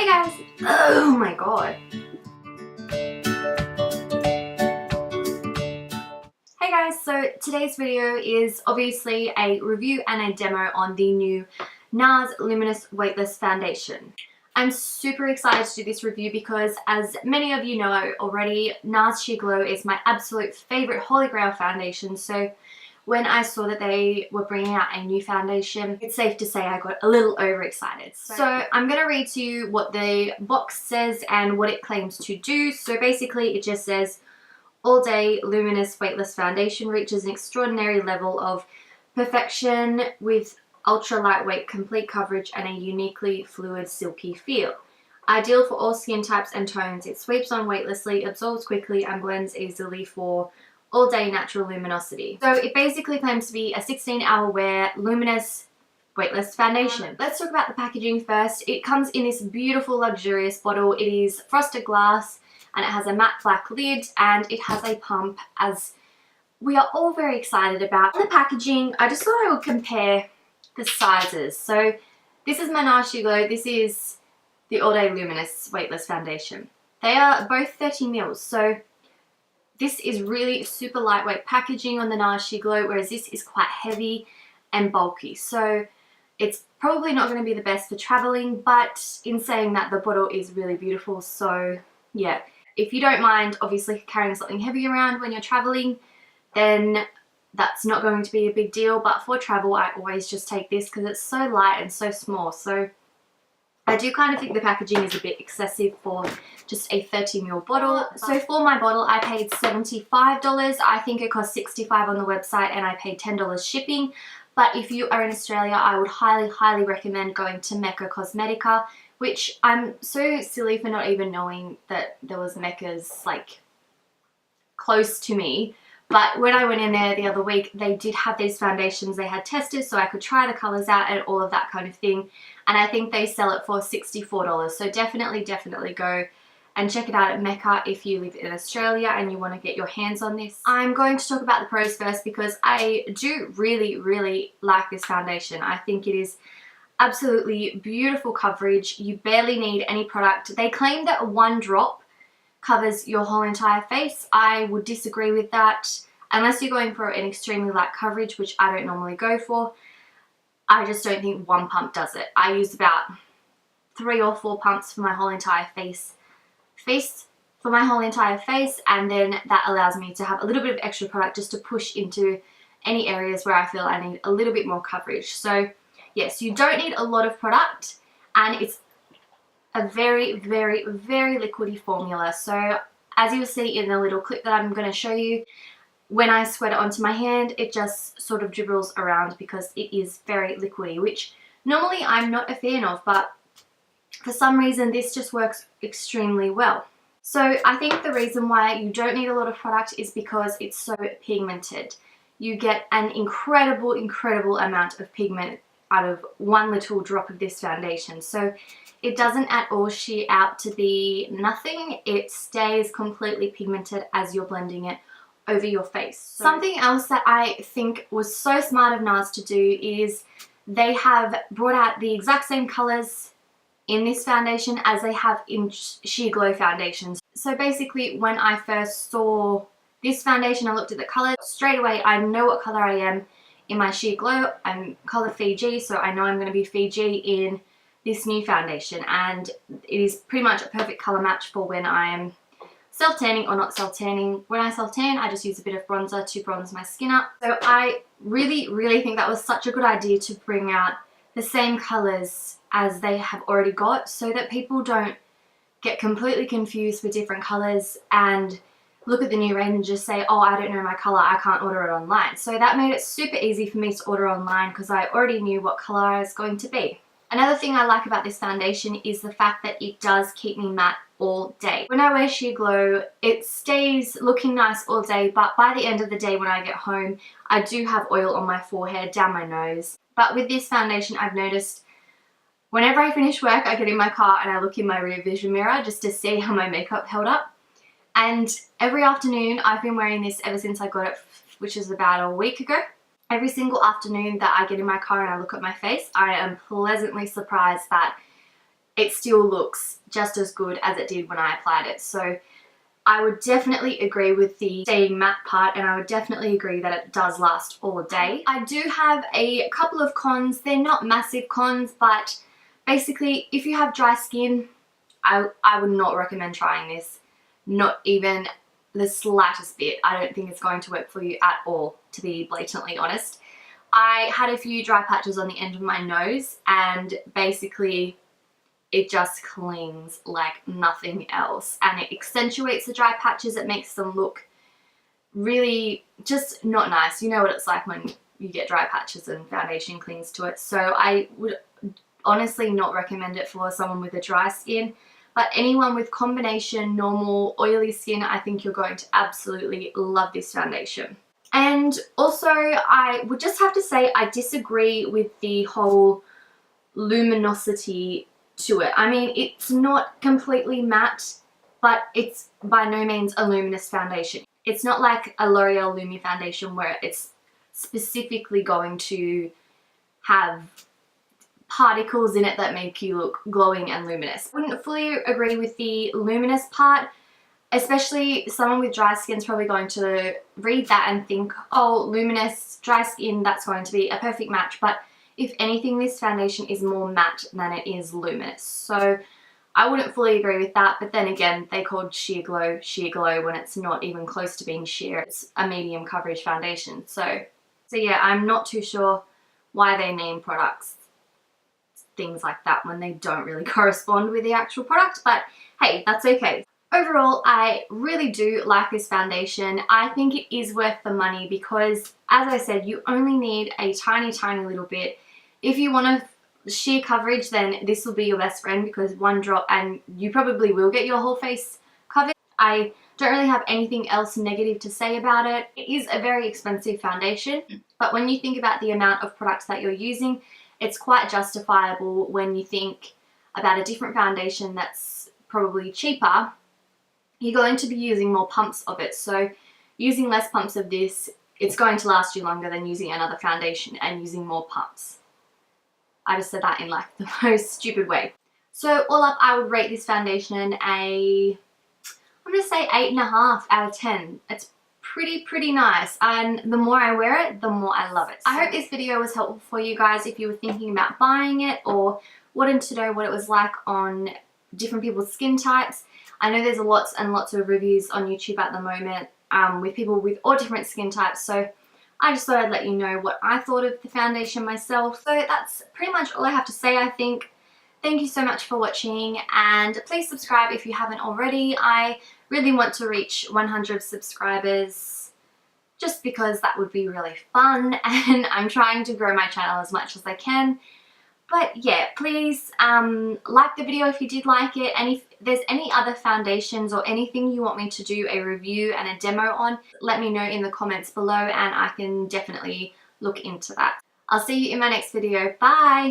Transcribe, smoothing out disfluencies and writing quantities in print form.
guys! Oh my god. Hey guys, so today's video is obviously a review and a demo on the new NARS Luminous Weightless Foundation. I'm super excited to do this review because, as many of you know already, NARS Sheer Glow is my absolute favourite Holy Grail foundation, so when I saw that they were bringing out a new foundation, it's safe to say I got a little overexcited. So I'm going to read to you what the box says and what it claims to do. So basically it just says, All Day Luminous Weightless Foundation reaches an extraordinary level of perfection with ultra lightweight complete coverage and a uniquely fluid silky feel. Ideal for all skin types and tones, it sweeps on weightlessly, absorbs quickly and blends easily for all day natural luminosity. So it basically claims to be a 16-hour wear luminous weightless foundation. Let's talk about the packaging first. It comes in this beautiful luxurious bottle. It is frosted glass and it has a matte black lid and it has a pump, as we are all very excited about. The packaging, I just thought I would compare the sizes. So this is my NARS Sheer Glow. This is the All Day Luminous Weightless Foundation. They are both 30 mils, so this is really super lightweight packaging on the NARS Sheer Glow, whereas this is quite heavy and bulky. So it's probably not going to be the best for traveling, but in saying that, the bottle is really beautiful. So yeah, if you don't mind obviously carrying something heavy around when you're traveling, then that's not going to be a big deal. But for travel, I always just take this because it's so light and so small. So I do kind of think the packaging is a bit excessive for just a 30 ml bottle. So for my bottle, I paid $75. I think it cost $65 on the website and I paid $10 shipping. But if you are in Australia, I would highly recommend going to Mecca Cosmetica, which I'm so silly for not even knowing that there was Mecca's like close to me. But when I went in there the other week, they did have these foundations they had tested, so I could try the colours out and all of that kind of thing. And I think they sell it for $64. So definitely go and check it out at Mecca if you live in Australia and you want to get your hands on this. I'm going to talk about the pros first because I do really like this foundation. I think it is absolutely beautiful coverage. You barely need any product. They claim that one drop covers your whole entire face. I would disagree with that. Unless you're going for an extremely light coverage, which I don't normally go for, I just don't think one pump does it. I use about 3 or 4 pumps for my whole entire face, and then that allows me to have a little bit of extra product just to push into any areas where I feel I need a little bit more coverage. So yes, you don't need a lot of product, and it's a very liquidy formula. So as you'll see in the little clip that I'm going to show you, when I sweat it onto my hand, it just sort of dribbles around because it is very liquidy, which normally I'm not a fan of, but for some reason this just works extremely well. So I think the reason why you don't need a lot of product is because it's so pigmented. You get an incredible amount of pigment out of one little drop of this foundation. So it doesn't at all sheer out to be nothing. It stays completely pigmented as you're blending it over your face. So something else that I think was so smart of NARS to do is they have brought out the exact same colors in this foundation as they have in Sheer Glow foundations. So basically when I first saw this foundation, I looked at the color. Straight away I know what color I am in my Sheer Glow. I'm color Fiji, so I know I'm going to be Fiji in this new foundation, and it is pretty much a perfect color match for when I am self-tanning or not self-tanning. When I self-tan, I just use a bit of bronzer to bronze my skin up. So I really think that was such a good idea to bring out the same colors as they have already got, so that people don't get completely confused with different colors and look at the new range and just say, oh, I don't know my color, I can't order it online. So that made it super easy for me to order online because I already knew what color I was going to be. Another thing I like about this foundation is the fact that it does keep me matte all day. When I wear Sheer Glow, it stays looking nice all day, but by the end of the day when I get home, I do have oil on my forehead, down my nose. But with this foundation, I've noticed whenever I finish work, I get in my car and I look in my rear vision mirror just to see how my makeup held up. And every afternoon, I've been wearing this ever since I got it, which is about a week ago. Every single afternoon that I get in my car and I look at my face, I am pleasantly surprised that it still looks just as good as it did when I applied it. So I would definitely agree with the staying matte part, and I would definitely agree that it does last all day. I do have a couple of cons. They're not massive cons, but basically if you have dry skin, I would not recommend trying this. Not even the slightest bit. I don't think it's going to work for you at all, to be blatantly honest. I had a few dry patches on the end of my nose, and basically it just clings like nothing else, and it accentuates the dry patches. It makes them look really just not nice. You know what it's like when you get dry patches and foundation clings to it. So I would honestly not recommend it for someone with a dry skin. But anyone with combination normal oily skin, I think you're going to absolutely love this foundation. And also, I would just have to say I disagree with the whole luminosity to it. I mean, it's not completely matte, but it's by no means a luminous foundation. It's not like a L'Oreal Lumi foundation where it's specifically going to have particles in it that make you look glowing and luminous. I wouldn't fully agree with the luminous part, especially someone with dry skin is probably going to read that and think, oh, luminous, dry skin, that's going to be a perfect match. But if anything, this foundation is more matte than it is luminous. So I wouldn't fully agree with that, but then again, they called sheer glow when it's not even close to being sheer. It's a medium coverage foundation. So yeah, I'm not too sure why they name products things like that when they don't really correspond with the actual product, but hey, that's okay. Overall, I really do like this foundation. I think it is worth the money because, as I said, you only need a tiny little bit. If you want a sheer coverage, then this will be your best friend, because one drop and you probably will get your whole face covered. I don't really have anything else negative to say about it. It is a very expensive foundation, but when you think about the amount of products that you're using, it's quite justifiable when you think about a different foundation that's probably cheaper. You're going to be using more pumps of it. So using less pumps of this, it's going to last you longer than using another foundation and using more pumps. I just said that in like the most stupid way. So all up, I would rate this foundation I'm going to say 8.5 out of 10. It's pretty nice, and the more I wear it, the more I love it. I hope this video was helpful for you guys if you were thinking about buying it or wanted to know what it was like on different people's skin types. I know there's lots and lots of reviews on YouTube at the moment with people with all different skin types, so I just thought I'd let you know what I thought of the foundation myself. So that's pretty much all I have to say, I think. Thank you so much for watching, and please subscribe if you haven't already. I really want to reach 100 subscribers just because that would be really fun, and I'm trying to grow my channel as much as I can. But yeah, please like the video if you did like it, and if there's any other foundations or anything you want me to do a review and a demo on, let me know in the comments below and I can definitely look into that. I'll see you in my next video. Bye!